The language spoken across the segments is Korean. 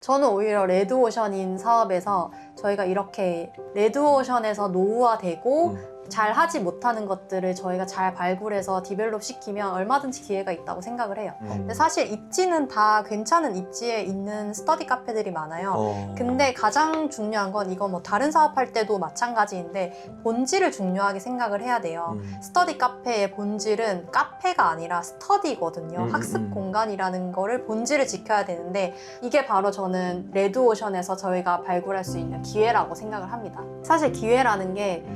저는 오히려 레드오션인 사업에서 저희가 이렇게 레드오션에서 노후화되고 잘 하지 못하는 것들을 저희가 잘 발굴해서 디벨롭 시키면 얼마든지 기회가 있다고 생각을 해요. 근데 사실 입지는 다 괜찮은 입지에 있는 스터디 카페들이 많아요. 근데 가장 중요한 건 이거 뭐 다른 사업할 때도 마찬가지인데 본질을 중요하게 생각을 해야 돼요. 스터디 카페의 본질은 카페가 아니라 스터디거든요. 학습 공간이라는 거를 본질을 지켜야 되는데 이게 바로 저는 레드오션에서 저희가 발굴할 수 있는 기회라고 생각을 합니다. 사실 기회라는 게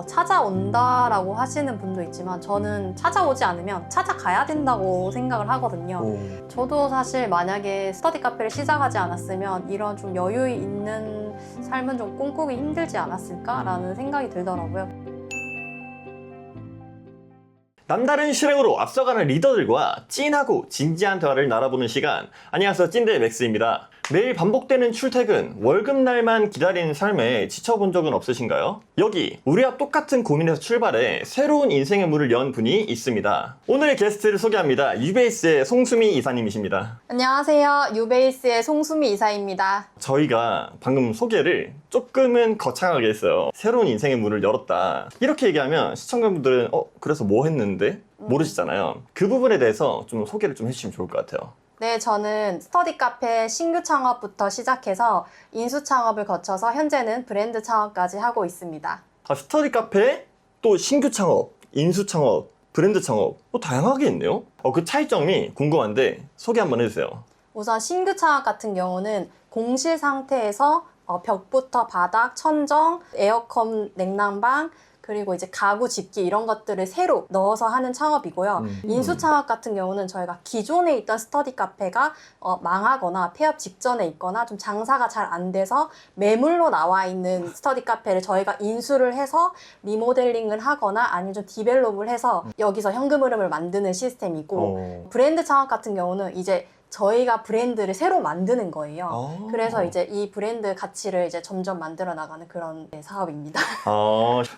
찾아온다라고 하시는 분도 있지만 저는 찾아오지 않으면 찾아가야 된다고 생각을 하거든요. 저도 사실 만약에 스터디 카페를 시작하지 않았으면 이런 좀 여유 있는 삶은 좀 꿈꾸기 힘들지 않았을까라는 생각이 들더라고요. 남다른 실행으로 앞서가는 리더들과 찐하고 진지한 대화를 나눠보는 시간. 안녕하세요, 찐대 맥스입니다. 매일 반복되는 출퇴근, 월급날만 기다리는 삶에 지쳐본 적은 없으신가요? 여기 우리와 똑같은 고민에서 출발해 새로운 인생의 문을 연 분이 있습니다. 오늘의 게스트를 소개합니다. 유베이스의 송수미 이사님이십니다. 안녕하세요. 유베이스의 송수미 이사입니다. 저희가 방금 소개를 조금은 거창하게 했어요. 새로운 인생의 문을 열었다. 이렇게 얘기하면 시청자분들은 그래서 뭐 했는데? 모르시잖아요. 그 부분에 대해서 좀 소개를 좀 해주시면 좋을 것 같아요. 네, 저는 스터디 카페 신규 창업부터 시작해서 인수 창업을 거쳐서 현재는 브랜드 창업까지 하고 있습니다. 스터디 카페, 또 신규 창업, 인수 창업, 브랜드 창업, 다양하게 있네요. 그 차이점이 궁금한데 소개 한번 해주세요. 우선 신규 창업 같은 경우는 공실 상태에서 벽부터 바닥, 천정, 에어컨, 냉난방, 그리고 이제 가구, 집기 이런 것들을 새로 넣어서 하는 창업이고요. 인수 창업 같은 경우는 저희가 기존에 있던 스터디 카페가 망하거나 폐업 직전에 있거나 좀 장사가 잘 안 돼서 매물로 나와 있는 스터디 카페를 저희가 인수를 해서 리모델링을 하거나 아니면 좀 디벨롭을 해서 여기서 현금 흐름을 만드는 시스템이고 브랜드 창업 같은 경우는 이제 저희가 브랜드를 새로 만드는 거예요. 그래서 이제 이 브랜드 가치를 이제 점점 만들어 나가는 그런 사업입니다.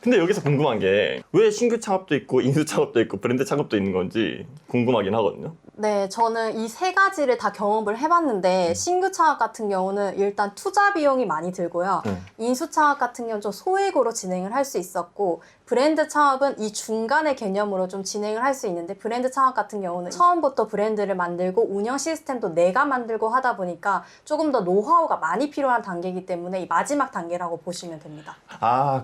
근데 여기서 궁금한 게 왜 신규 창업도 있고 인수 창업도 있고 브랜드 창업도 있는 건지 궁금하긴 하거든요. 네, 저는 이 세 가지를 다 경험을 해봤는데 신규 창업 같은 경우는 일단 투자 비용이 많이 들고요. 인수 창업 같은 경우는 좀 소액으로 진행을 할 수 있었고 브랜드 창업은 이 중간의 개념으로 좀 진행을 할 수 있는데 브랜드 창업 같은 경우는 처음부터 브랜드를 만들고 운영 시스템도 내가 만들고 하다 보니까 조금 더 노하우가 많이 필요한 단계이기 때문에 이 마지막 단계라고 보시면 됩니다.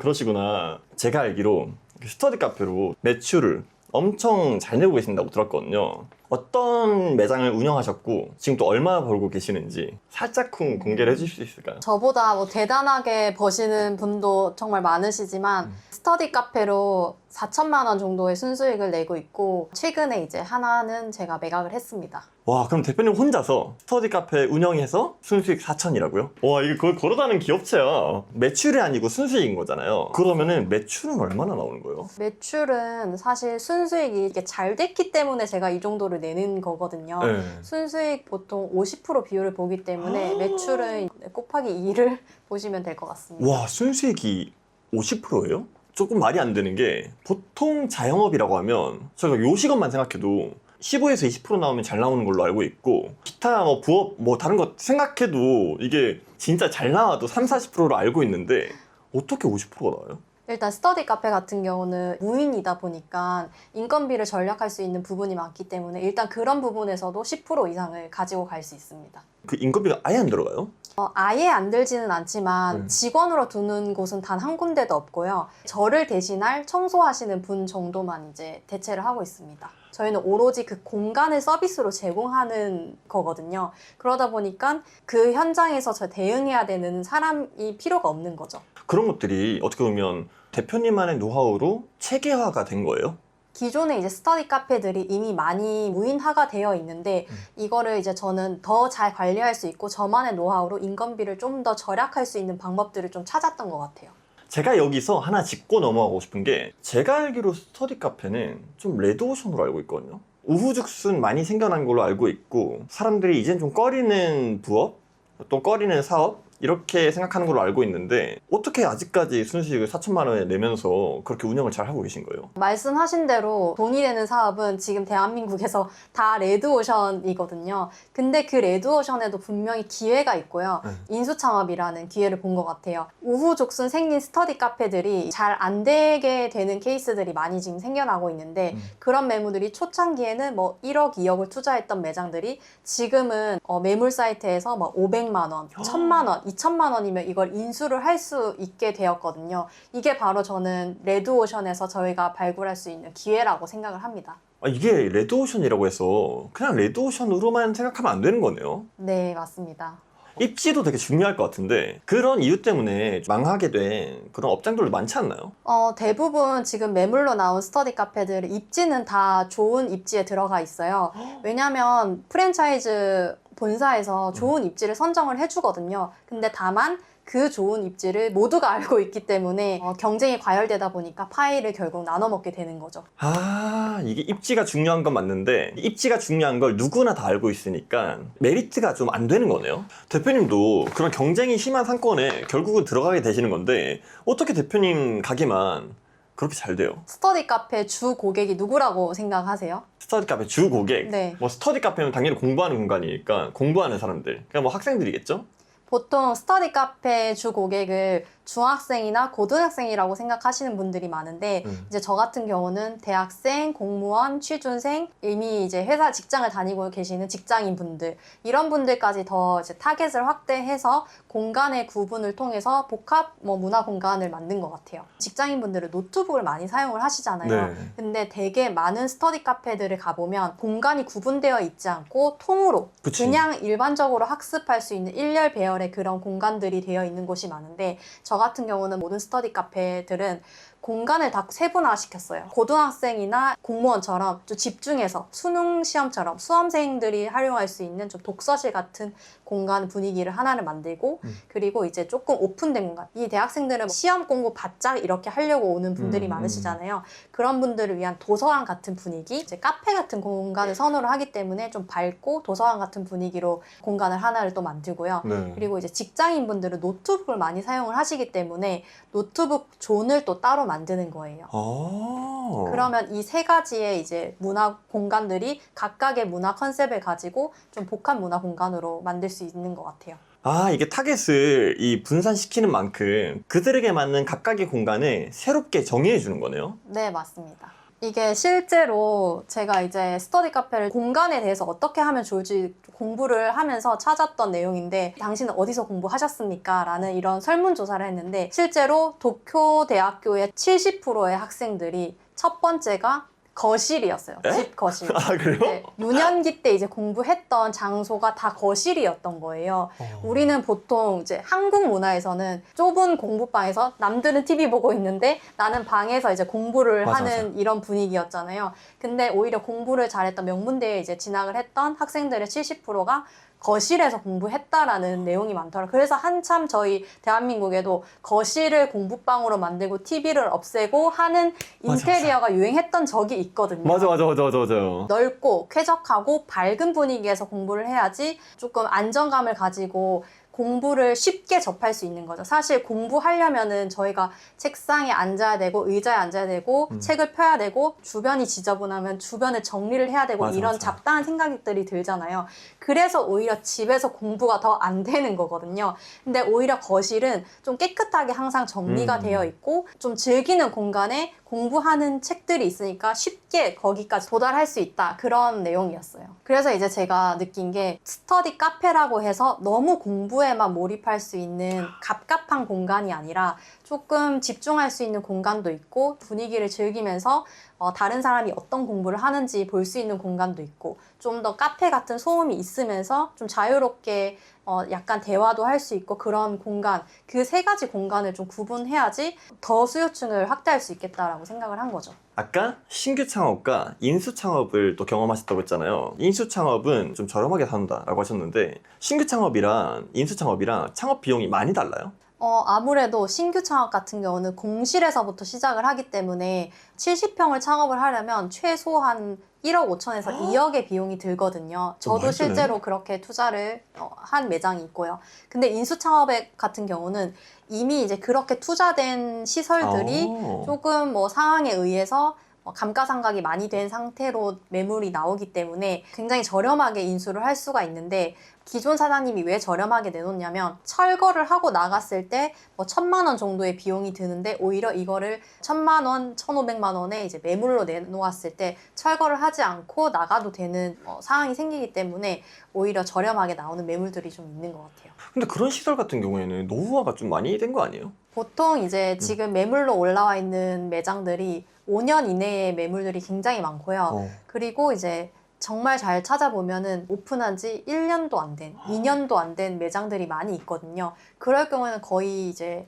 그러시구나. 제가 알기로 스터디 카페로 매출을 엄청 잘 내고 계신다고 들었거든요. 어떤 매장을 운영하셨고 지금 또 얼마나 벌고 계시는지 살짝쿵 공개를 해주실 수 있을까요? 저보다 뭐 대단하게 버시는 분도 정말 많으시지만 스터디 카페로 4천만 원 정도의 순수익을 내고 있고 최근에 이제 하나는 제가 매각을 했습니다. 와, 그럼 대표님 혼자서 스터디 카페 운영해서 순수익 4천이라고요? 와, 이게 거의 걸어다니는 기업체야. 매출이 아니고 순수익인 거잖아요. 그러면은 매출은 얼마나 나오는 거예요? 매출은 사실 순수익이 이게 잘 됐기 때문에 제가 이 정도를 내는 거거든요. 네. 순수익 보통 50% 비율을 보기 때문에 매출은 곱하기 2를 보시면 될 것 같습니다. 와, 순수익이 50%예요? 조금 말이 안 되는 게 보통 자영업이라고 하면 저희가 요식업만 생각해도 15에서 20% 나오면 잘 나오는 걸로 알고 있고 기타 뭐 부업 뭐 다른 거 생각해도 이게 진짜 잘 나와도 30-40%로 알고 있는데 어떻게 50%가 나와요? 일단 스터디 카페 같은 경우는 무인이다 보니까 인건비를 절약할 수 있는 부분이 많기 때문에 일단 그런 부분에서도 10% 이상을 가지고 갈 수 있습니다. 그 인건비가 아예 안 들어가요? 아예 안 들지는 않지만 직원으로 두는 곳은 단 한 군데도 없고요. 저를 대신할 청소하시는 분 정도만 이제 대체를 하고 있습니다. 저희는 오로지 그 공간을 서비스로 제공하는 거거든요. 그러다 보니까 그 현장에서 저 대응해야 되는 사람이 필요가 없는 거죠. 그런 것들이 어떻게 보면 대표님만의 노하우로 체계화가 된 거예요? 기존에 이제 스터디 카페들이 이미 많이 무인화가 되어 있는데 이거를 이제 저는 더 잘 관리할 수 있고 저만의 노하우로 인건비를 좀 더 절약할 수 있는 방법들을 좀 찾았던 것 같아요. 제가 여기서 하나 짚고 넘어가고 싶은 게 제가 알기로 스터디 카페는 좀 레드오션으로 알고 있거든요. 우후죽순 많이 생겨난 걸로 알고 있고 사람들이 이젠 좀 꺼리는 부업, 또 꺼리는 사업 이렇게 생각하는 걸로 알고 있는데 어떻게 아직까지 순수익을 4천만 원에 내면서 그렇게 운영을 잘 하고 계신 거예요? 말씀하신 대로 돈이 되는 사업은 지금 대한민국에서 다 레드오션이거든요. 근데 그 레드오션에도 분명히 기회가 있고요. 인수창업이라는 기회를 본 것 같아요. 우후죽순 생긴 스터디 카페들이 잘 안 되게 되는 케이스들이 많이 지금 생겨나고 있는데 그런 매물들이 초창기에는 뭐 1억, 2억을 투자했던 매장들이 지금은 매물 사이트에서 뭐 500만 원, 1000만 원, 2천만 원이면 이걸 인수를 할 수 있게 되었거든요. 이게 바로 저는 레드오션에서 저희가 발굴할 수 있는 기회라고 생각을 합니다. 이게 레드오션이라고 해서 그냥 레드오션으로만 생각하면 안 되는 거네요. 네, 맞습니다. 입지도 되게 중요할 것 같은데 그런 이유 때문에 망하게 된 그런 업장들도 많지 않나요? 대부분 지금 매물로 나온 스터디 카페들 입지는 다 좋은 입지에 들어가 있어요. 왜냐하면 프랜차이즈 본사에서 좋은 입지를 선정을 해주거든요. 근데 다만 그 좋은 입지를 모두가 알고 있기 때문에 경쟁이 과열되다 보니까 파이를 결국 나눠 먹게 되는 거죠. 이게 입지가 중요한 건 맞는데 입지가 중요한 걸 누구나 다 알고 있으니까 메리트가 좀 안 되는 거네요. 대표님도 그런 경쟁이 심한 상권에 결국은 들어가게 되시는 건데 어떻게 대표님 가게만 그렇게 잘 돼요? 스터디 카페 주 고객이 누구라고 생각하세요? 스터디 카페 주 고객? 네. 뭐 스터디 카페는 당연히 공부하는 공간이니까 공부하는 사람들, 그냥 뭐 학생들이겠죠? 보통 스터디 카페 주 고객을 중학생이나 고등학생이라고 생각하시는 분들이 많은데 이제 저 같은 경우는 대학생, 공무원, 취준생, 이미 이제 회사 직장을 다니고 계시는 직장인 분들 이런 분들까지 더 이제 타겟을 확대해서 공간의 구분을 통해서 복합 문화 공간을 만든 것 같아요. 직장인 분들은 노트북을 많이 사용을 하시잖아요. 네. 근데 되게 많은 스터디 카페들을 가보면 공간이 구분되어 있지 않고 통으로 그치. 그냥 일반적으로 학습할 수 있는 일렬 배열의 그런 공간들이 되어 있는 곳이 많은데 저 같은 경우는 모든 스터디 카페들은 공간을 다 세분화시켰어요. 고등학생이나 공무원처럼 좀 집중해서 수능 시험처럼 수험생들이 활용할 수 있는 좀 독서실 같은 공간 분위기를 하나를 만들고 그리고 이제 조금 오픈된 공간. 이 대학생들은 시험 공부 바짝 이렇게 하려고 오는 분들이 많으시잖아요. 그런 분들을 위한 도서관 같은 분위기, 이제 카페 같은 공간을 선호를 하기 때문에 좀 밝고 도서관 같은 분위기로 공간을 하나를 또 만들고요. 네. 그리고 이제 직장인 분들은 노트북을 많이 사용을 하시기 때문에 노트북 존을 또 따로 만드는 거예요. 그러면 이 세 가지의 이제 문화 공간들이 각각의 문화 컨셉을 가지고 좀 복합 문화 공간으로 만들 수 있는 것 같아요. 이게 타겟을 분산시키는 만큼 그들에게 맞는 각각의 공간을 새롭게 정의해 주는 거네요. 네, 맞습니다. 이게 실제로 제가 이제 스터디 카페를 공간에 대해서 어떻게 하면 좋을지 공부를 하면서 찾았던 내용인데 당신은 어디서 공부하셨습니까? 라는 이런 설문조사를 했는데 실제로 도쿄대학교의 70%의 학생들이 첫 번째가 거실이었어요. 에? 집 거실. 그래요? 네, 유년기 때 이제 공부했던 장소가 다 거실이었던 거예요. 우리는 보통 이제 한국 문화에서는 좁은 공부방에서 남들은 TV 보고 있는데 나는 방에서 이제 공부를 맞아, 하는 맞아. 이런 분위기였잖아요. 근데 오히려 공부를 잘했던 명문대에 이제 진학을 했던 학생들의 70%가 거실에서 공부했다라는 내용이 많더라고요. 그래서 한참 저희 대한민국에도 거실을 공부방으로 만들고 TV를 없애고 하는 인테리어가 유행했던 적이 있거든요. 맞아. 넓고 쾌적하고 밝은 분위기에서 공부를 해야지 조금 안정감을 가지고 공부를 쉽게 접할 수 있는 거죠. 사실 공부하려면은 저희가 책상에 앉아야 되고 의자에 앉아야 되고 책을 펴야 되고 주변이 지저분하면 주변을 정리를 해야 되고 맞아, 이런 맞아. 잡다한 생각들이 들잖아요. 그래서 오히려 집에서 공부가 더 안 되는 거거든요. 근데 오히려 거실은 좀 깨끗하게 항상 정리가 되어 있고 좀 즐기는 공간에 공부하는 책들이 있으니까 쉽게 거기까지 도달할 수 있다. 그런 내용이었어요. 그래서 이제 제가 느낀 게 스터디 카페라고 해서 너무 공부에만 몰입할 수 있는 갑갑한 공간이 아니라 조금 집중할 수 있는 공간도 있고 분위기를 즐기면서 다른 사람이 어떤 공부를 하는지 볼 수 있는 공간도 있고 좀 더 카페 같은 소음이 있으면서 좀 자유롭게 약간 대화도 할 수 있고 그런 공간, 그 세 가지 공간을 좀 구분해야지 더 수요층을 확대할 수 있겠다라고 생각을 한 거죠. 아까 신규 창업과 인수 창업을 또 경험하셨다고 했잖아요. 인수 창업은 좀 저렴하게 산다라고 하셨는데 신규 창업이랑 인수 창업이랑 창업 비용이 많이 달라요? 아무래도 신규 창업 같은 경우는 공실에서부터 시작을 하기 때문에 70평을 창업을 하려면 최소한 1억 5천에서 2억의 비용이 들거든요. 저도 많이 드네. 실제로 그렇게 투자를 한 매장이 있고요. 근데 인수창업액 같은 경우는 이미 이제 그렇게 투자된 시설들이 조금 뭐 상황에 의해서 감가상각이 많이 된 상태로 매물이 나오기 때문에 굉장히 저렴하게 인수를 할 수가 있는데, 기존 사장님이 왜 저렴하게 내놓냐면 철거를 하고 나갔을 때 뭐 1,000만 원 정도의 비용이 드는데 오히려 이거를 1,000만 원, 1,500만 원에 이제 매물로 내놓았을 때 철거를 하지 않고 나가도 되는 상황이 생기기 때문에 오히려 저렴하게 나오는 매물들이 좀 있는 것 같아요. 근데 그런 시설 같은 경우에는 노후화가 좀 많이 된 거 아니에요? 보통 이제 지금 매물로 올라와 있는 매장들이 5년 이내의 매물들이 굉장히 많고요. 그리고 이제 정말 잘 찾아보면은 오픈한 지 1년도 안 된, 2년도 안 된 매장들이 많이 있거든요. 그럴 경우에는 거의 이제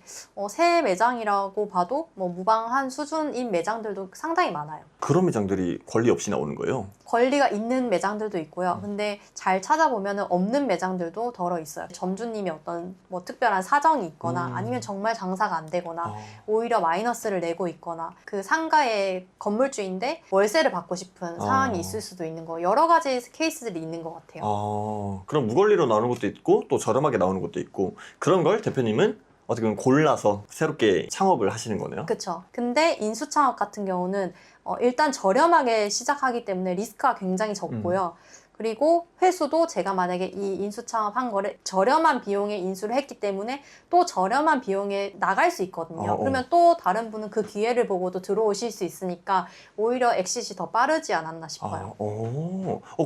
새 매장이라고 봐도 뭐 무방한 수준인 매장들도 상당히 많아요. 그런 매장들이 권리 없이 나오는 거예요? 권리가 있는 매장들도 있고요. 근데 잘 찾아보면 없는 매장들도 덜어 있어요. 점주님이 어떤 뭐 특별한 사정이 있거나 아니면 정말 장사가 안 되거나 오히려 마이너스를 내고 있거나 그 상가의 건물주인데 월세를 받고 싶은 상황이 있을 수도 있는 거, 여러 가지 케이스들이 있는 것 같아요. 그럼 무권리로 나오는 것도 있고 또 저렴하게 나오는 것도 있고, 그런 걸 대표님은 어떻게 보면 골라서 새롭게 창업을 하시는 거네요? 그렇죠. 근데 인수창업 같은 경우는 일단 저렴하게 시작하기 때문에 리스크가 굉장히 적고요. 그리고 회수도 제가 만약에 이 인수창업 한 거를 저렴한 비용에 인수를 했기 때문에 또 저렴한 비용에 나갈 수 있거든요. 그러면 또 다른 분은 그 기회를 보고도 들어오실 수 있으니까 오히려 엑싯이 더 빠르지 않았나 싶어요.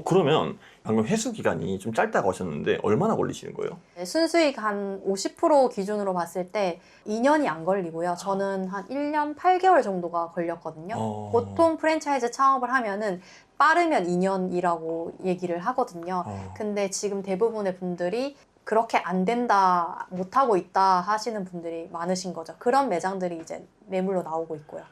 그러면 방금 회수 기간이 좀 짧다고 하셨는데 얼마나 걸리시는 거예요? 네, 순수익 한 50% 기준으로 봤을 때 2년이 안 걸리고요. 저는 한 1년 8개월 정도가 걸렸거든요. 보통 프랜차이즈 창업을 하면은 빠르면 2년이라고 얘기를 하거든요. 근데 지금 대부분의 분들이 그렇게 안 된다, 못하고 있다 하시는 분들이 많으신 거죠. 그런 매장들이 이제 매물로 나오고 있고요.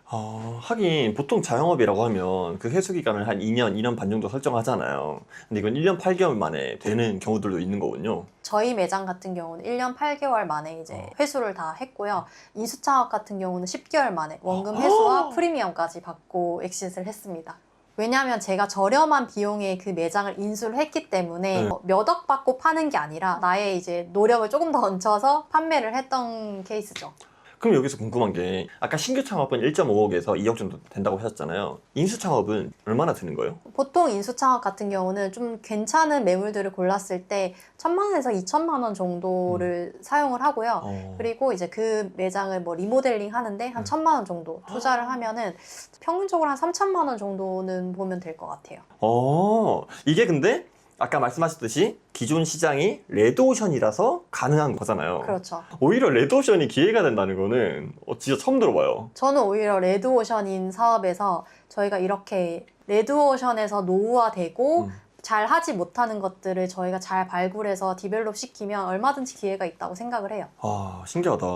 하긴 보통 자영업이라고 하면 그 회수 기간을 한 2년, 2년 반 정도 설정하잖아요. 근데 이건 1년 8개월 만에 되는 경우들도 있는 거군요. 저희 매장 같은 경우는 1년 8개월 만에 이제 회수를 다 했고요. 인수창업 같은 경우는 10개월 만에 원금 회수와 프리미엄까지 받고 엑싯을 했습니다. 왜냐하면 제가 저렴한 비용에 그 매장을 인수를 했기 때문에 몇 억 받고 파는 게 아니라 나의 이제 노력을 조금 더 얹혀서 판매를 했던 케이스죠. 그럼 여기서 궁금한 게, 아까 신규 창업은 1.5억에서 2억 정도 된다고 하셨잖아요. 인수 창업은 얼마나 드는 거예요? 보통 인수 창업 같은 경우는 좀 괜찮은 매물들을 골랐을 때 1,000만 원에서 2,000만 원 정도를 사용을 하고요. 그리고 이제 그 매장을 뭐 리모델링 하는데 한 1,000만 원 정도 투자를 하면은 평균적으로 한 3,000만 원 정도는 보면 될 것 같아요. 이게 근데 아까 말씀하셨듯이 기존 시장이 레드오션이라서 가능한 거잖아요. 그렇죠. 오히려 레드오션이 기회가 된다는 거는 진짜 처음 들어봐요. 저는 오히려 레드오션인 사업에서 저희가 이렇게 레드오션에서 노후화되고 잘 하지 못하는 것들을 저희가 잘 발굴해서 디벨롭 시키면 얼마든지 기회가 있다고 생각을 해요. 신기하다.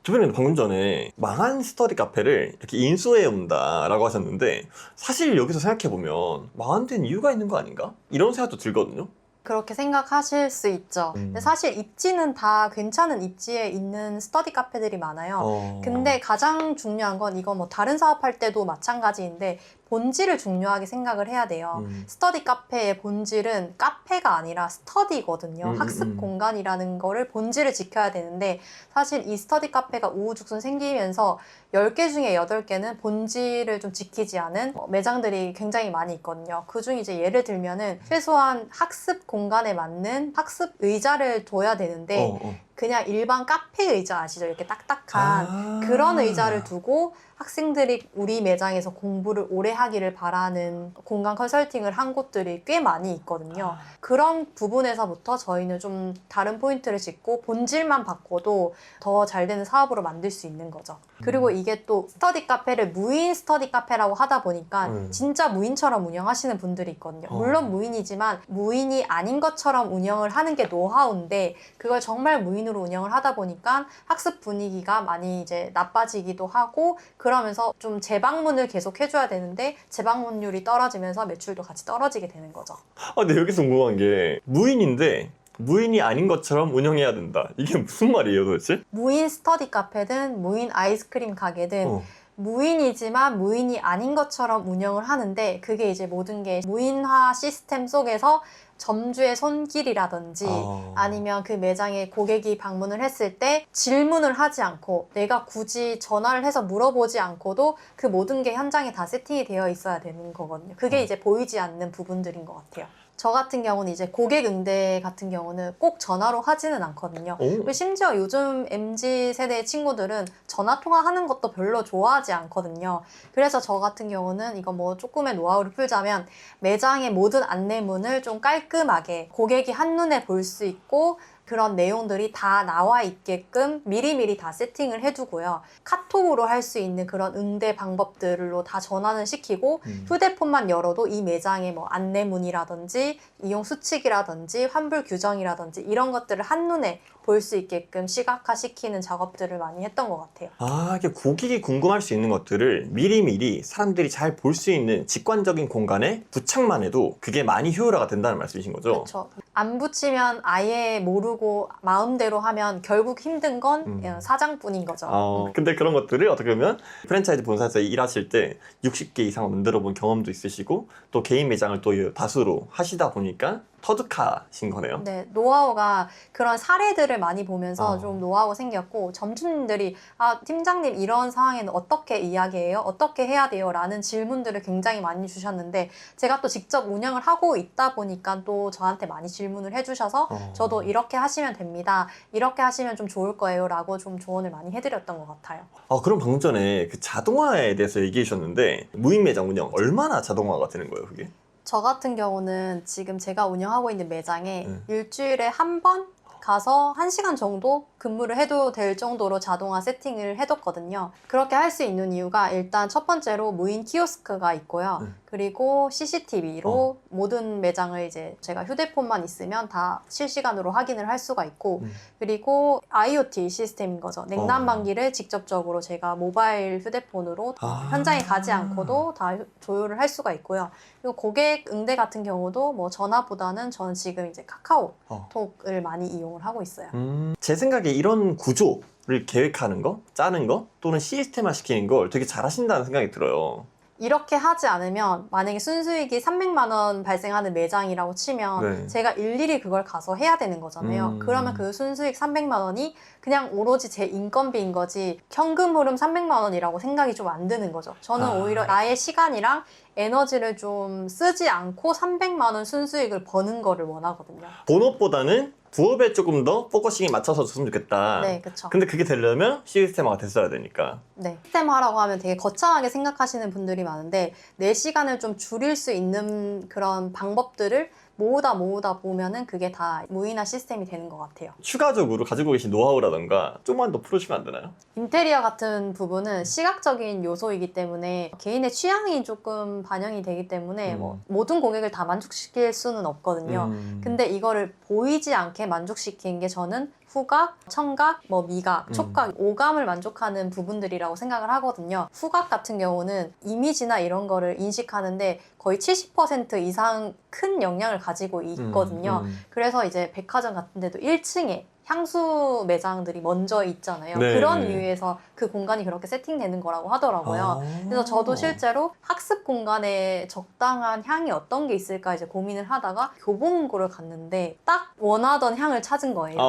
주변에 방금 전에 망한 스터디 카페를 이렇게 인수해 온다라고 하셨는데, 사실 여기서 생각해보면 망한 데는 이유가 있는 거 아닌가? 이런 생각도 들거든요. 그렇게 생각하실 수 있죠. 근데 사실 입지는 다 괜찮은 입지에 있는 스터디 카페들이 많아요. 근데 가장 중요한 건 이거 뭐 다른 사업할 때도 마찬가지인데 본질을 중요하게 생각을 해야 돼요. 스터디 카페의 본질은 카페가 아니라 스터디거든요. 학습 공간이라는 거를 본질을 지켜야 되는데, 사실 이 스터디 카페가 우후죽순 생기면서 10개 중에 8개는 본질을 좀 지키지 않은 매장들이 굉장히 많이 있거든요. 그중 이제 예를 들면은 최소한 학습 공간에 맞는 학습 의자를 둬야 되는데 그냥 일반 카페 의자 아시죠? 이렇게 딱딱한 그런 의자를 두고 학생들이 우리 매장에서 공부를 오래 하기를 바라는 공간 컨설팅을 한 곳들이 꽤 많이 있거든요. 그런 부분에서부터 저희는 좀 다른 포인트를 짚고 본질만 바꿔도 더 잘 되는 사업으로 만들 수 있는 거죠. 그리고 이게 또 스터디 카페를 무인 스터디 카페라고 하다 보니까 진짜 무인처럼 운영하시는 분들이 있거든요. 물론 무인이지만 무인이 아닌 것처럼 운영을 하는 게 노하우인데, 그걸 정말 무인으로 운영을 하다 보니까 학습 분위기가 많이 이제 나빠지기도 하고, 그러면서 좀 재방문을 계속 해줘야 되는데 재방문율이 떨어지면서 매출도 같이 떨어지게 되는 거죠. 근데 여기서 궁금한 게, 무인인데 무인이 아닌 것처럼 운영해야 된다. 이게 무슨 말이에요 도대체? 무인 스터디 카페든 무인 아이스크림 가게든 무인이지만 무인이 아닌 것처럼 운영을 하는데 그게 이제 모든 게 무인화 시스템 속에서 점주의 손길이라든지 아니면 그 매장에 고객이 방문을 했을 때 질문을 하지 않고 내가 굳이 전화를 해서 물어보지 않고도 그 모든 게 현장에 다 세팅이 되어 있어야 되는 거거든요. 그게 이제 보이지 않는 부분들인 것 같아요. 저 같은 경우는 이제 고객 응대 같은 경우는 꼭 전화로 하지는 않거든요. 그리고 심지어 요즘 MZ 세대의 친구들은 전화 통화하는 것도 별로 좋아하지 않거든요. 그래서 저 같은 경우는 이거 뭐 조금의 노하우를 풀자면 매장의 모든 안내문을 좀 깔끔하게 고객이 한눈에 볼 수 있고 그런 내용들이 다 나와 있게끔 미리미리 다 세팅을 해두고요. 카톡으로 할 수 있는 그런 응대 방법들로 다 전환을 시키고 휴대폰만 열어도 이 매장의 뭐 안내문이라든지 이용 수칙이라든지 환불 규정이라든지 이런 것들을 한눈에 볼 수 있게끔 시각화시키는 작업들을 많이 했던 것 같아요. 이게 고객이 궁금할 수 있는 것들을 미리미리 사람들이 잘 볼 수 있는 직관적인 공간에 부착만 해도 그게 많이 효율화가 된다는 말씀이신 거죠? 그렇죠. 안 붙이면 아예 모르고 마음대로 하면 결국 힘든 건 사장뿐인 거죠. 근데 그런 것들을 어떻게 보면 프랜차이즈 본사에서 일하실 때 60개 이상 만들어 본 경험도 있으시고 또 개인 매장을 또 다수로 하시다 보니까 터득하신 거네요. 네, 노하우가 그런 사례들을 많이 보면서 좀 노하우가 생겼고 점주님들이 팀장님 이런 상황에는 어떻게 이야기해요? 어떻게 해야 돼요? 라는 질문들을 굉장히 많이 주셨는데 제가 또 직접 운영을 하고 있다 보니까 또 저한테 많이 질문을 해주셔서 저도 이렇게 하시면 됩니다. 이렇게 하시면 좀 좋을 거예요. 라고 좀 조언을 많이 해드렸던 것 같아요. 그럼 방금 전에 그 자동화에 대해서 얘기해 주셨는데 무인 매장 운영 얼마나 자동화가 되는 거예요, 그게? 저 같은 경우는 지금 제가 운영하고 있는 매장에 일주일에 한 번 가서 1시간 정도 근무를 해도 될 정도로 자동화 세팅을 해뒀거든요. 그렇게 할 수 있는 이유가 일단 첫 번째로 무인 키오스크가 있고요. 그리고 CCTV로 모든 매장을 이제 제가 휴대폰만 있으면 다 실시간으로 확인을 할 수가 있고 그리고 IoT 시스템인 거죠. 냉난방기를 직접적으로 제가 모바일 휴대폰으로 현장에 가지 않고도 다 조율을 할 수가 있고요. 그리고 고객 응대 같은 경우도 뭐 전화보다는 저는 지금 이제 카카오톡을 많이 이용을 하고 있어요. 제 생각에 이런 구조를 계획하는 거, 짜는 거, 또는 시스템화 시키는 걸 되게 잘하신다는 생각이 들어요. 이렇게 하지 않으면 만약에 순수익이 300만 원 발생하는 매장이라고 치면 제가 일일이 그걸 가서 해야 되는 거잖아요. 그러면 그 순수익 300만 원이 그냥 오로지 제 인건비인 거지 현금 흐름 300만 원이라고 생각이 좀 안 드는 거죠. 저는 오히려 나의 시간이랑 에너지를 좀 쓰지 않고 300만 원 순수익을 버는 거를 원하거든요. 본업보다는 부업에 조금 더 포커싱이 맞춰서 줬으면 좋겠다. 네, 그렇죠. 근데 그게 되려면 시스템화가 됐어야 되니까. 네, 시스템화라고 하면 되게 거창하게 생각하시는 분들이 많은데 내 시간을 좀 줄일 수 있는 그런 방법들을 모으다 보면은 그게 다 무인화 시스템이 되는 것 같아요. 추가적으로 가지고 계신 노하우라던가 조금만 더 풀어주시면 안 되나요? 인테리어 같은 부분은 시각적인 요소이기 때문에 개인의 취향이 조금 반영이 되기 때문에 뭐 모든 고객을 다 만족시킬 수는 없거든요. 근데 이거를 보이지 않게 만족시키는 게 저는 후각, 청각, 뭐 미각, 촉각, 오감을 만족하는 부분들이라고 생각을 하거든요. 후각 같은 경우는 이미지나 이런 거를 인식하는데 거의 70% 이상 큰 영향을 가지고 있거든요. 그래서 이제 백화점 같은 데도 1층에 향수 매장들이 먼저 있잖아요. 네. 그런 이유에서 그 공간이 그렇게 세팅되는 거라고 하더라고요. 그래서 저도 실제로 학습 공간에 적당한 향이 어떤 게 있을까 이제 고민을 하다가 교보문고를 갔는데 딱 원하던 향을 찾은 거예요.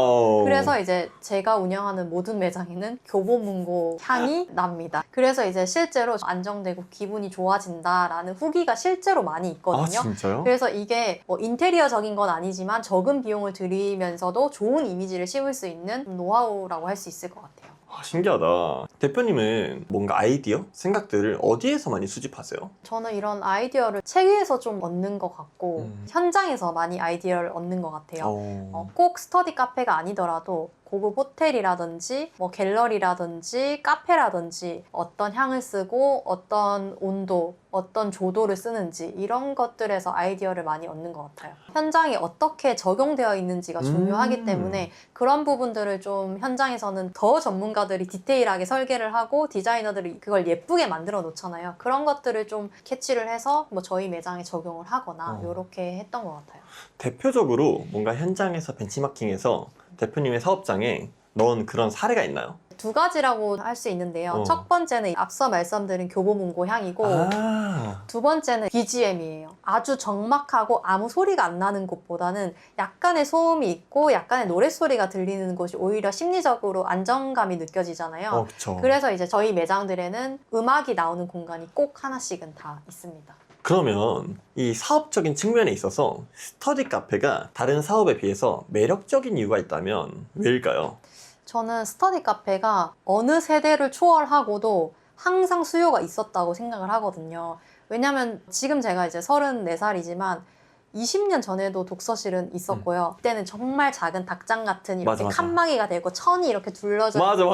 그래서 이제 제가 운영하는 모든 매장에는 교보문고 향이 납니다. 그래서 이제 실제로 안정되고 기분이 좋아진다라는 후기가 실제로 많이 있거든요. 진짜요? 그래서 이게 뭐 인테리어적인 건 아니지만 적은 비용을 들이면서도 좋은 이미지를 씌울 수 있는 노하우라고 할 수 있을 것 같아요. 신기하다. 대표님은 뭔가 아이디어, 생각들을 어디에서 많이 수집하세요? 저는 이런 아이디어를 책 위에서 좀 얻는 것 같고 현장에서 많이 아이디어를 얻는 것 같아요. 꼭 스터디 카페가 아니더라도 고급 호텔이라든지 뭐 갤러리라든지 카페라든지 어떤 향을 쓰고 어떤 온도, 어떤 조도를 쓰는지 이런 것들에서 아이디어를 많이 얻는 것 같아요. 현장에 어떻게 적용되어 있는지가 중요하기 때문에 그런 부분들을 좀 현장에서는 더 전문가들이 디테일하게 설계를 하고 디자이너들이 그걸 예쁘게 만들어 놓잖아요. 그런 것들을 좀 캐치를 해서 뭐 저희 매장에 적용을 하거나 이렇게 했던 것 같아요. 대표적으로 뭔가 현장에서 벤치마킹해서 대표님의 사업장에 넣은 그런 사례가 있나요? 두 가지라고 할 수 있는데요. 첫 번째는 앞서 말씀드린 교보문고 향이고 두 번째는 BGM이에요. 아주 적막하고 아무 소리가 안 나는 곳보다는 약간의 소음이 있고 약간의 노랫소리가 들리는 곳이 오히려 심리적으로 안정감이 느껴지잖아요. 그쵸. 그래서 이제 저희 매장들에는 음악이 나오는 공간이 꼭 하나씩은 다 있습니다. 그러면 이 사업적인 측면에 있어서 스터디 카페가 다른 사업에 비해서 매력적인 이유가 있다면 왜일까요? 저는 스터디 카페가 어느 세대를 초월하고도 항상 수요가 있었다고 생각을 하거든요. 왜냐면 지금 제가 이제 34살이지만 20년 전에도 독서실은 있었고요. 그때는 정말 작은 닭장 같은 이렇게 맞아. 칸막이가 되고 천이 이렇게 둘러져 맞아. 있고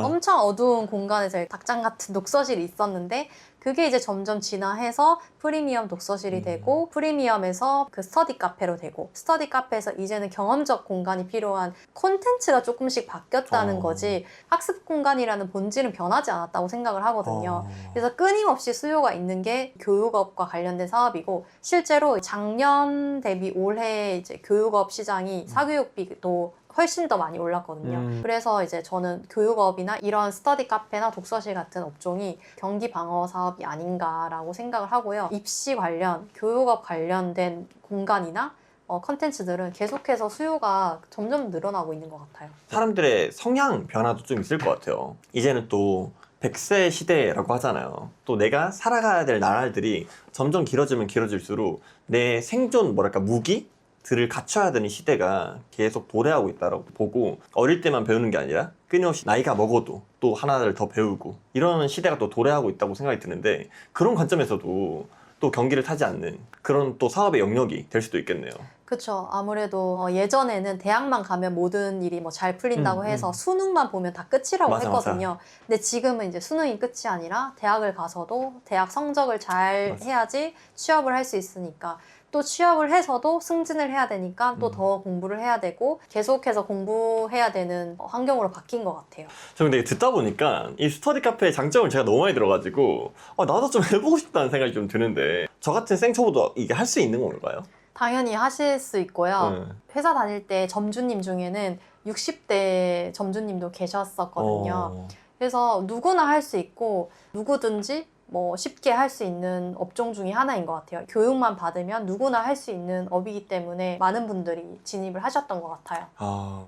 엄청 어두운 공간에서 닭장 같은 독서실이 있었는데 그게 이제 점점 진화해서 프리미엄 독서실이 되고 프리미엄에서 그 스터디 카페로 되고 스터디 카페에서 이제는 경험적 공간이 필요한 콘텐츠가 조금씩 바뀌었다는 거지 학습 공간이라는 본질은 변하지 않았다고 생각을 하거든요. 그래서 끊임없이 수요가 있는 게 교육업과 관련된 사업이고 실제로 작년 대비 올해 이제 교육업 시장이 사교육비도 훨씬 더 많이 올랐거든요. 그래서 이제 저는 교육업이나 이런 스터디 카페나 독서실 같은 업종이 경기 방어 사업이 아닌가라고 생각을 하고요. 입시 관련, 교육업 관련된 공간이나 컨텐츠들은 계속해서 수요가 점점 늘어나고 있는 것 같아요. 사람들의 성향 변화도 좀 있을 것 같아요. 이제는 또 100세 시대라고 하잖아요. 또 내가 살아가야 될 나날들이 점점 길어지면 길어질수록 내 생존 무기들을 갖춰야 되는 시대가 계속 도래하고 있다고 보고 어릴 때만 배우는 게 아니라 끊임없이 나이가 먹어도 또 하나를 더 배우고 이런 시대가 또 도래하고 있다고 생각이 드는데 그런 관점에서도 또 경기를 타지 않는 그런 또 사업의 영역이 될 수도 있겠네요. 그렇죠. 아무래도 예전에는 대학만 가면 모든 일이 뭐 잘 풀린다고 해서 수능만 보면 다 끝이라고 했거든요. 근데 지금은 이제 수능이 끝이 아니라 대학을 가서도 대학 성적을 잘 해야지 취업을 할 수 있으니까 또 취업을 해서도 승진을 해야 되니까 또 더 공부를 해야 되고 계속해서 공부해야 되는 환경으로 바뀐 것 같아요. 저 근데 듣다 보니까 이 스터디 카페의 장점을 제가 너무 많이 들어가지고 나도 좀 해보고 싶다는 생각이 좀 드는데 저 같은 생초보도 이게 할 수 있는 건가요? 당연히 하실 수 있고요. 회사 다닐 때 점주님 중에는 60대 점주님도 계셨었거든요. 그래서 누구나 할 수 있고 누구든지 뭐 쉽게 할 수 있는 업종 중에 하나인 것 같아요. 교육만 받으면 누구나 할 수 있는 업이기 때문에 많은 분들이 진입을 하셨던 것 같아요.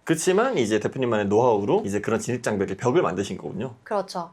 그렇지만 이제 대표님만의 노하우로 이제 그런 진입 장벽의 벽을 만드신 거군요. 그렇죠.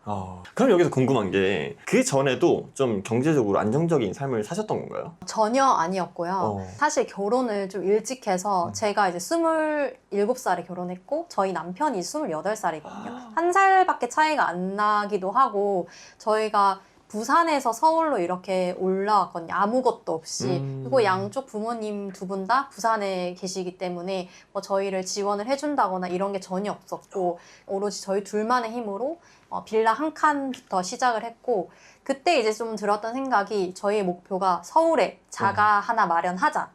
그럼 여기서 궁금한 게 그 전에도 좀 경제적으로 안정적인 삶을 사셨던 건가요? 전혀 아니었고요. 사실 결혼을 좀 일찍 해서 제가 이제 27살에 결혼했고 저희 남편이 28살이거든요. 한 살밖에 차이가 안 나기도 하고 저희가 부산에서 서울로 이렇게 올라왔거든요. 아무것도 없이. 그리고 양쪽 부모님 두 분 다 부산에 계시기 때문에 뭐 저희를 지원을 해준다거나 이런 게 전혀 없었고 오로지 저희 둘만의 힘으로 빌라 한 칸부터 시작을 했고 그때 이제 좀 들었던 생각이 저희의 목표가 서울에 자가 하나 마련하자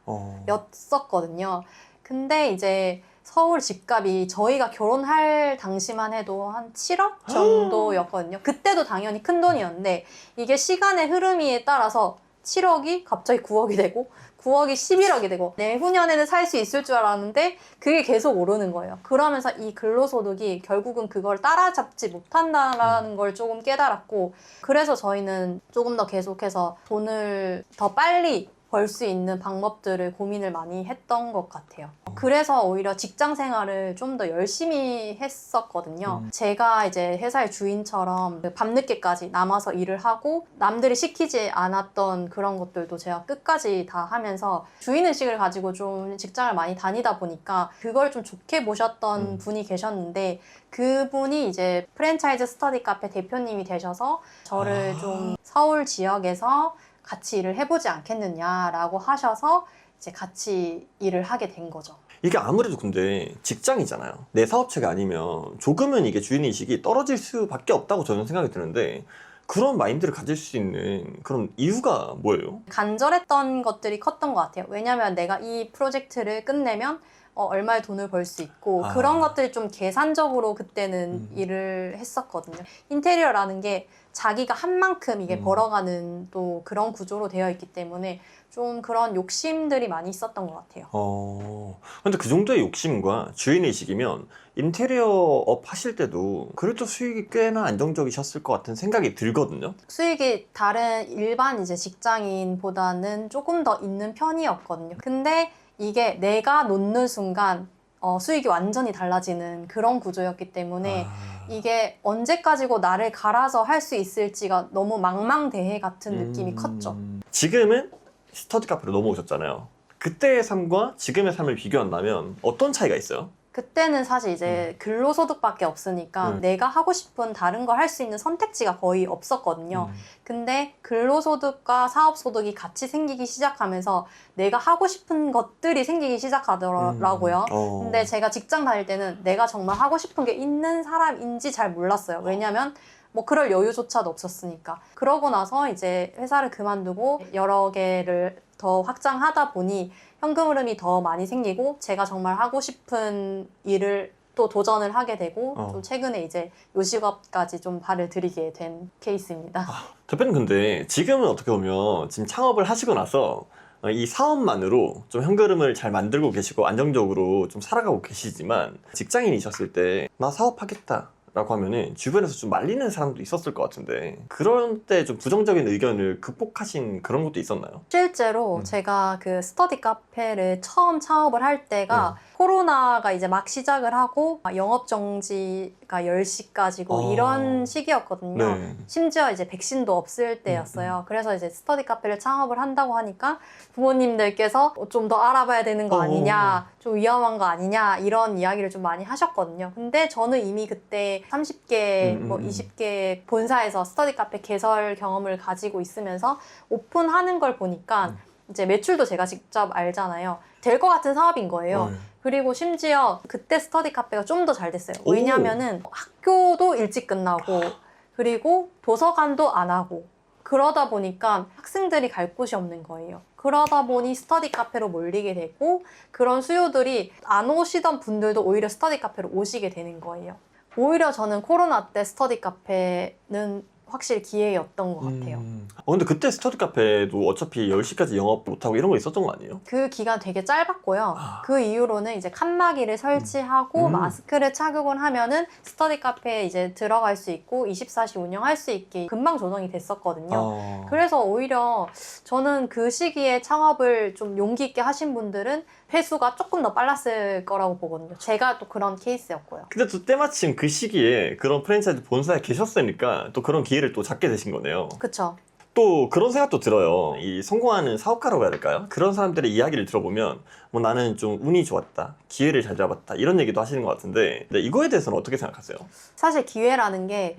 였었거든요. 근데 이제 서울 집값이 저희가 결혼할 당시만 해도 한 7억 정도였거든요. 그때도 당연히 큰 돈이었는데 이게 시간의 흐름에 따라서 7억이 갑자기 9억이 되고 9억이 11억이 되고 내후년에는 살 수 있을 줄 알았는데 그게 계속 오르는 거예요. 그러면서 이 근로소득이 결국은 그걸 따라잡지 못한다는 걸 조금 깨달았고 그래서 저희는 조금 더 계속해서 돈을 더 빨리 벌 수 있는 방법들을 고민을 많이 했던 것 같아요. 그래서 오히려 직장 생활을 좀 더 열심히 했었거든요. 제가 이제 회사의 주인처럼 밤늦게까지 남아서 일을 하고 남들이 시키지 않았던 그런 것들도 제가 끝까지 다 하면서 주인의식을 가지고 좀 직장을 많이 다니다 보니까 그걸 좀 좋게 보셨던 분이 계셨는데 그분이 이제 프랜차이즈 스터디 카페 대표님이 되셔서 저를 좀 서울 지역에서 같이 일을 해보지 않겠느냐라고 하셔서 이제 같이 일을 하게 된 거죠. 이게 아무래도 근데 직장이잖아요. 내 사업체가 아니면 조금은 이게 주인의식이 떨어질 수밖에 없다고 저는 생각이 드는데 그런 마인드를 가질 수 있는 그런 이유가 뭐예요? 간절했던 것들이 컸던 것 같아요. 왜냐면 내가 이 프로젝트를 끝내면 얼마의 돈을 벌 수 있고 그런 것들이 좀 계산적으로 그때는 일을 했었거든요. 인테리어라는 게 자기가 한 만큼 이게 벌어가는 또 그런 구조로 되어 있기 때문에 좀 그런 욕심들이 많이 있었던 것 같아요. 근데 그 정도의 욕심과 주인의식이면 인테리어 업 하실 때도 그래도 수익이 꽤나 안정적이셨을 것 같은 생각이 들거든요. 수익이 다른 일반 이제 직장인보다는 조금 더 있는 편이었거든요. 근데 이게 내가 놓는 순간 수익이 완전히 달라지는 그런 구조였기 때문에 이게 언제까지고 나를 갈아서 할 수 있을지가 너무 망망대해 같은 느낌이 컸죠. 지금은 스터디 카페로 넘어오셨잖아요. 그때의 삶과 지금의 삶을 비교한다면 어떤 차이가 있어요? 그때는 사실 이제 근로소득밖에 없으니까 내가 하고 싶은 다른 걸 할 수 있는 선택지가 거의 없었거든요. 근데 근로소득과 사업소득이 같이 생기기 시작하면서 내가 하고 싶은 것들이 생기기 시작하더라고요. 근데 제가 직장 다닐 때는 내가 정말 하고 싶은 게 있는 사람인지 잘 몰랐어요. 왜냐면 뭐 그럴 여유조차도 없었으니까. 그러고 나서 이제 회사를 그만두고 여러 개를 더 확장하다 보니 현금 흐름이 더 많이 생기고 제가 정말 하고 싶은 일을 또 도전을 하게 되고 좀 최근에 이제 요식업까지 좀 발을 들이게 된 케이스입니다. 대표님 근데 지금은 어떻게 보면 지금 창업을 하시고 나서 이 사업만으로 좀 현금을 잘 만들고 계시고 안정적으로 좀 살아가고 계시지만 직장인이셨을 때 나 사업하겠다 라고 하면은 주변에서 좀 말리는 사람도 있었을 것 같은데 그런 때 좀 부정적인 의견을 극복하신 그런 것도 있었나요? 실제로 제가 그 스터디 카페를 처음 창업을 할 때가 코로나가 이제 막 시작을 하고 영업 정지가 10시까지고 이런 시기였거든요. 네. 심지어 이제 백신도 없을 때였어요. 그래서 이제 스터디 카페를 창업을 한다고 하니까 부모님들께서 좀 더 알아봐야 되는 거 아니냐, 좀 위험한 거 아니냐 이런 이야기를 좀 많이 하셨거든요. 근데 저는 이미 그때 30개, 뭐 20개 본사에서 스터디 카페 개설 경험을 가지고 있으면서 오픈하는 걸 보니까 이제 매출도 제가 직접 알잖아요. 될 것 같은 사업인 거예요. 그리고 심지어 그때 스터디 카페가 좀 더 잘 됐어요. 왜냐면은 학교도 일찍 끝나고 그리고 도서관도 안 하고 그러다 보니까 학생들이 갈 곳이 없는 거예요. 그러다 보니 스터디 카페로 몰리게 되고 그런 수요들이 안 오시던 분들도 오히려 스터디 카페로 오시게 되는 거예요. 오히려 저는 코로나 때 스터디 카페는 확실히 기회였던 것 같아요. 근데 그때 스터디 카페도 어차피 10시까지 영업 못하고 이런 거 있었던 거 아니에요? 그 기간 되게 짧았고요. 그 이후로는 이제 칸막이를 설치하고 마스크를 착용을 하면은 스터디 카페에 이제 들어갈 수 있고 24시 운영할 수 있게 금방 조정이 됐었거든요. 그래서 오히려 저는 그 시기에 창업을 좀 용기 있게 하신 분들은 회수가 조금 더 빨랐을 거라고 보거든요. 제가 또 그런 케이스였고요. 근데 또 때마침 그 시기에 그런 프랜차이즈 본사에 계셨으니까 또 그런 기회를 또 잡게 되신 거네요. 그쵸. 또 그런 생각도 들어요. 이 성공하는 사업가라고 해야 될까요? 그런 사람들의 이야기를 들어보면 뭐 나는 좀 운이 좋았다, 기회를 잘 잡았다 이런 얘기도 하시는 것 같은데 근데 이거에 대해서는 어떻게 생각하세요? 사실 기회라는 게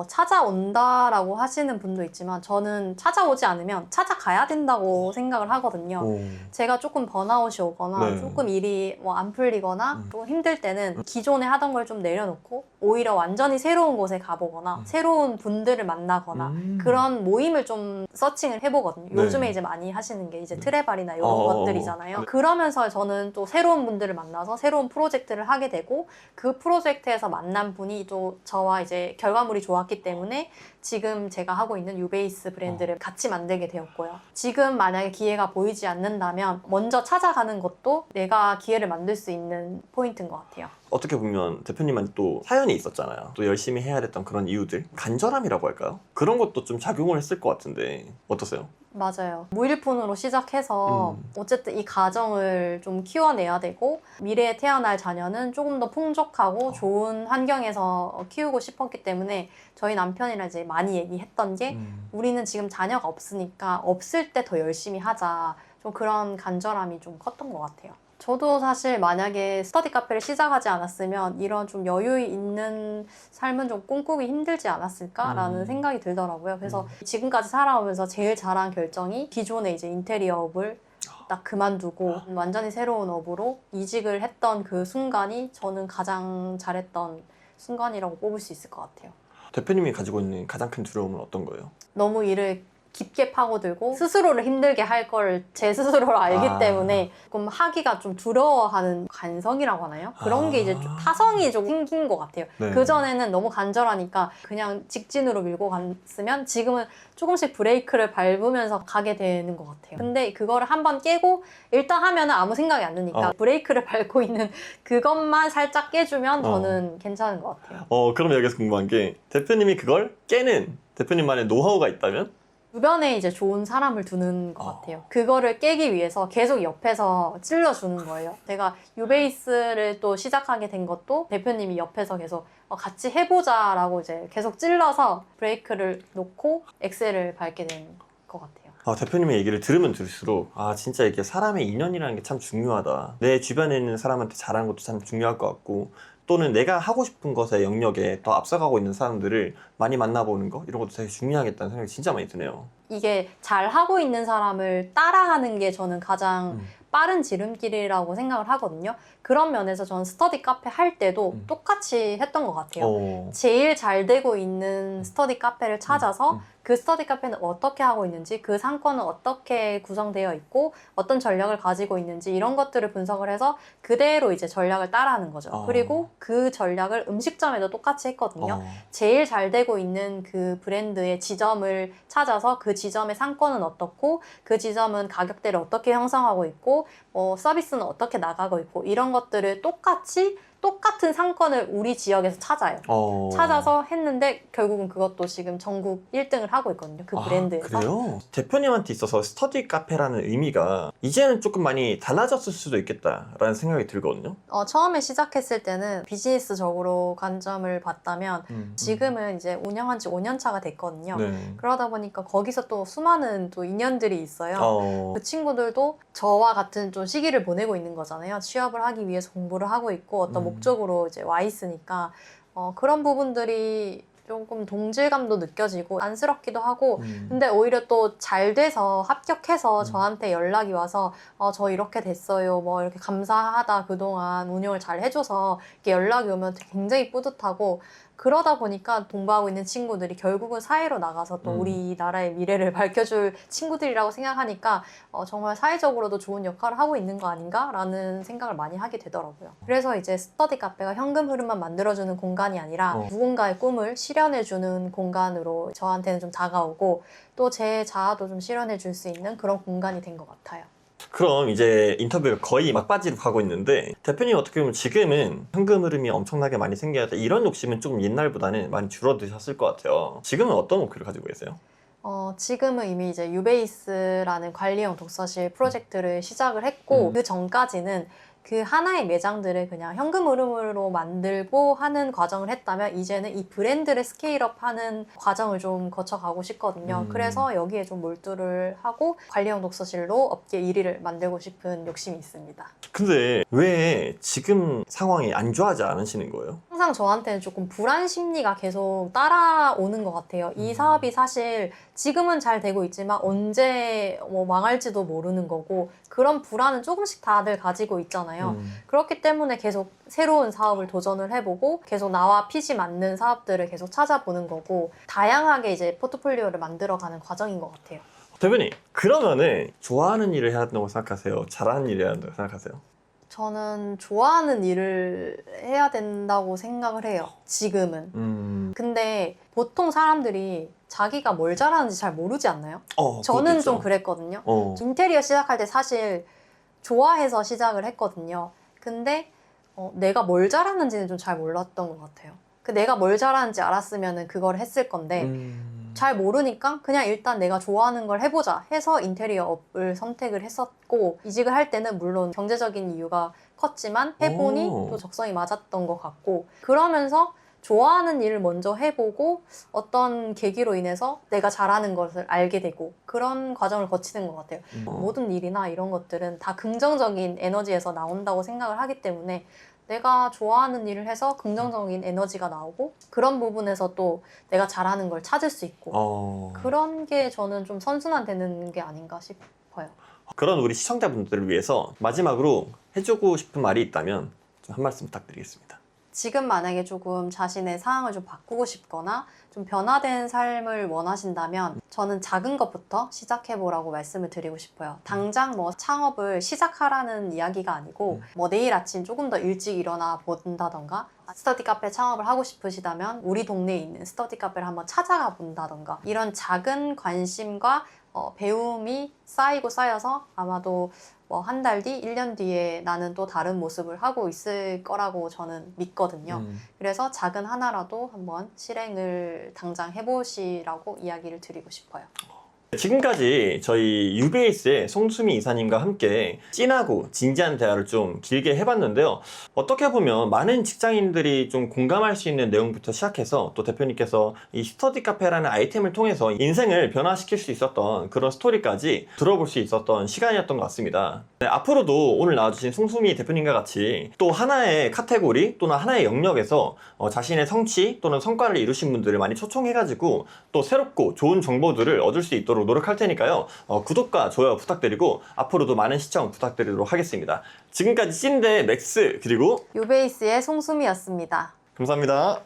찾아온다라고 하시는 분도 있지만 저는 찾아오지 않으면 찾아가야 된다고 생각을 하거든요. 제가 조금 번아웃이 오거나 조금 일이 뭐 안 풀리거나 조금 힘들 때는 기존에 하던 걸 좀 내려놓고 오히려 완전히 새로운 곳에 가보거나 새로운 분들을 만나거나 그런 모임을 좀 서칭을 해보거든요. 요즘에 이제 많이 하시는 게 이제 트레발이나 이런 것들이잖아요. 그러면서 저는 또 새로운 분들을 만나서 새로운 프로젝트를 하게 되고 그 프로젝트에서 만난 분이 또 저와 이제 결과물이 좋았기 때문에 지금 제가 하고 있는 유베이스 브랜드를 같이 만들게 되었고요. 지금 만약에 기회가 보이지 않는다면 먼저 찾아가는 것도 내가 기회를 만들 수 있는 포인트인 것 같아요. 어떻게 보면 대표님한테 또 사연이 있었잖아요. 또 열심히 해야 됐던 그런 이유들, 간절함이라고 할까요? 그런 것도 좀 작용을 했을 것 같은데 어떠세요? 맞아요. 무일푼으로 시작해서 어쨌든 이 가정을 좀 키워내야 되고 미래에 태어날 자녀는 조금 더 풍족하고 좋은 환경에서 키우고 싶었기 때문에 저희 남편이랑 이제 많이 얘기했던 게 우리는 지금 자녀가 없으니까 없을 때 더 열심히 하자. 좀 그런 간절함이 좀 컸던 것 같아요. 저도 사실 만약에 스터디 카페를 시작하지 않았으면 이런 좀 여유 있는 삶은 좀 꿈꾸기 힘들지 않았을까라는 생각이 들더라고요. 그래서 지금까지 살아오면서 제일 잘한 결정이 기존의 이제 인테리어 업을 딱 그만두고 완전히 새로운 업으로 이직을 했던 그 순간이 저는 가장 잘했던 순간이라고 뽑을 수 있을 것 같아요. 대표님이 가지고 있는 가장 큰 두려움은 어떤 거예요? 너무 일을 깊게 파고들고 스스로를 힘들게 할 걸 제 스스로로 알기 때문에 조금 하기가 좀 두려워하는 관성이라고 하나요? 그런 게 이제 좀 타성이 좀 생긴 것 같아요. 네. 그전에는 너무 간절하니까 그냥 직진으로 밀고 갔으면 지금은 조금씩 브레이크를 밟으면서 가게 되는 것 같아요. 근데 그거를 한번 깨고 일단 하면은 아무 생각이 안 드니까 브레이크를 밟고 있는 그것만 살짝 깨주면 저는 괜찮은 것 같아요. 그럼 여기서 궁금한 게 대표님이 그걸 깨는 대표님만의 노하우가 있다면? 주변에 이제 좋은 사람을 두는 것 같아요. 그거를 깨기 위해서 계속 옆에서 찔러주는 거예요. 제가 유베이스를 또 시작하게 된 것도 대표님이 옆에서 계속 같이 해보자라고 이제 계속 찔러서 브레이크를 놓고 엑셀을 밟게 된 것 같아요. 대표님의 얘기를 들으면 들을수록 진짜 이게 사람의 인연이라는 게 참 중요하다. 내 주변에 있는 사람한테 잘하는 것도 참 중요할 것 같고 또는 내가 하고 싶은 것의 영역에 더 앞서가고 있는 사람들을 많이 만나보는 거 이런 것도 되게 중요하겠다는 생각이 진짜 많이 드네요. 이게 잘하고 있는 사람을 따라하는 게 저는 가장 빠른 지름길이라고 생각을 하거든요. 그런 면에서 저는 스터디 카페 할 때도 똑같이 했던 것 같아요. 제일 잘 되고 있는 스터디 카페를 찾아서 그 스터디 카페는 어떻게 하고 있는지, 그 상권은 어떻게 구성되어 있고 어떤 전략을 가지고 있는지 이런 것들을 분석을 해서 그대로 이제 전략을 따라하는 거죠. 그리고 그 전략을 음식점에도 똑같이 했거든요. 제일 잘 되고 있는 그 브랜드의 지점을 찾아서 그 지점의 상권은 어떻고 그 지점은 가격대를 어떻게 형성하고 있고 서비스는 어떻게 나가고 있고 이런 것들을 똑같은 상권을 우리 지역에서 찾아요. 찾아서 했는데 결국은 그것도 지금 전국 1등을 하고 있거든요. 그 브랜드에서. 그래요? 대표님한테 있어서 스터디 카페라는 의미가 이제는 조금 많이 달라졌을 수도 있겠다라는 생각이 들거든요. 처음에 시작했을 때는 비즈니스적으로 관점을 봤다면 지금은 이제 운영한 지 5년 차가 됐거든요. 네. 그러다 보니까 거기서 또 수많은 또 인연들이 있어요. 그 친구들도 저와 같은 좀 시기를 보내고 있는 거잖아요. 취업을 하기 위해서 공부를 하고 있고 어떤 목적으로 이제 와 있으니까 그런 부분들이 조금 동질감도 느껴지고 안쓰럽기도 하고 근데 오히려 또 잘 돼서 합격해서 저한테 연락이 와서 저 이렇게 됐어요 뭐 이렇게 감사하다 그동안 운영을 잘 해줘서 이렇게 연락이 오면 굉장히 뿌듯하고 그러다 보니까 동부하고 있는 친구들이 결국은 사회로 나가서 또 우리나라의 미래를 밝혀줄 친구들이라고 생각하니까 정말 사회적으로도 좋은 역할을 하고 있는 거 아닌가라는 생각을 많이 하게 되더라고요. 그래서 이제 스터디 카페가 현금 흐름만 만들어주는 공간이 아니라 누군가의 꿈을 실현해주는 공간으로 저한테는 좀 다가오고 또 제 자아도 좀 실현해줄 수 있는 그런 공간이 된 것 같아요. 그럼 이제 인터뷰가 거의 막바지로 가고 있는데 대표님 어떻게 보면 지금은 현금 흐름이 엄청나게 많이 생겨야 돼 이런 욕심은 조금 옛날보다는 많이 줄어드셨을 것 같아요. 지금은 어떤 목표를 가지고 계세요? 지금은 이미 이제 유베이스라는 관리형 독서실 프로젝트를 시작을 했고 그 전까지는 그 하나의 매장들을 그냥 현금 흐름으로 만들고 하는 과정을 했다면 이제는 이 브랜드를 스케일업하는 과정을 좀 거쳐가고 싶거든요. 그래서 여기에 좀 몰두를 하고 관리형 독서실로 업계 1위를 만들고 싶은 욕심이 있습니다. 근데 왜 지금 상황이 안 좋아하지 않으시는 거예요? 항상 저한테는 조금 불안 심리가 계속 따라오는 것 같아요. 이 사업이 사실 지금은 잘 되고 있지만 언제 망할지도 모르는 거고 그런 불안은 조금씩 다들 가지고 있잖아요. 그렇기 때문에 계속 새로운 사업을 도전을 해보고 계속 나와 핏이 맞는 사업들을 계속 찾아보는 거고 다양하게 이제 포트폴리오를 만들어가는 과정인 것 같아요. 대표님 그러면은 좋아하는 일을 해야 된다고 생각하세요? 잘하는 일을 해야 된다고 생각하세요? 저는 좋아하는 일을 해야 된다고 생각을 해요. 지금은. 근데 보통 사람들이 자기가 뭘 잘하는지 잘 모르지 않나요? 저는 좀 그랬거든요. 인테리어 시작할 때 사실 좋아해서 시작을 했거든요. 근데 내가 뭘 잘하는지는 좀 잘 몰랐던 것 같아요. 내가 뭘 잘하는지 알았으면 그걸 했을 건데 잘 모르니까 그냥 일단 내가 좋아하는 걸 해보자 해서 인테리어 업을 선택을 했었고 이직을 할 때는 물론 경제적인 이유가 컸지만 해보니 또 적성이 맞았던 것 같고 그러면서 좋아하는 일을 먼저 해보고 어떤 계기로 인해서 내가 잘하는 것을 알게 되고 그런 과정을 거치는 것 같아요. 모든 일이나 이런 것들은 다 긍정적인 에너지에서 나온다고 생각을 하기 때문에 내가 좋아하는 일을 해서 긍정적인 에너지가 나오고 그런 부분에서 또 내가 잘하는 걸 찾을 수 있고 그런 게 저는 좀 선순환되는 게 아닌가 싶어요. 그런 우리 시청자분들을 위해서 마지막으로 해주고 싶은 말이 있다면 좀 한 말씀 부탁드리겠습니다. 지금 만약에 조금 자신의 상황을 좀 바꾸고 싶거나 좀 변화된 삶을 원하신다면 저는 작은 것부터 시작해보라고 말씀을 드리고 싶어요. 당장 뭐 창업을 시작하라는 이야기가 아니고 뭐 내일 아침 조금 더 일찍 일어나 본다던가 스터디 카페 창업을 하고 싶으시다면 우리 동네에 있는 스터디 카페를 한번 찾아가 본다던가 이런 작은 관심과 배움이 쌓이고 쌓여서 아마도 뭐 한 달 뒤, 1년 뒤에 나는 또 다른 모습을 하고 있을 거라고 저는 믿거든요. 그래서 작은 하나라도 한번 실행을 당장 해보시라고 이야기를 드리고 싶어요. 지금까지 저희 유베이스의 송수미 이사님과 함께 찐하고 진지한 대화를 좀 길게 해봤는데요. 어떻게 보면 많은 직장인들이 좀 공감할 수 있는 내용부터 시작해서 또 대표님께서 이 스터디 카페라는 아이템을 통해서 인생을 변화시킬 수 있었던 그런 스토리까지 들어볼 수 있었던 시간이었던 것 같습니다. 네, 앞으로도 오늘 나와주신 송수미 대표님과 같이 또 하나의 카테고리 또는 하나의 영역에서 자신의 성취 또는 성과를 이루신 분들을 많이 초청해가지고 또 새롭고 좋은 정보들을 얻을 수 있도록 노력할 테니까요. 구독과 좋아요 부탁드리고 앞으로도 많은 시청 부탁드리도록 하겠습니다. 지금까지 찐대 맥스 그리고 유베이스의 송수미였습니다. 감사합니다.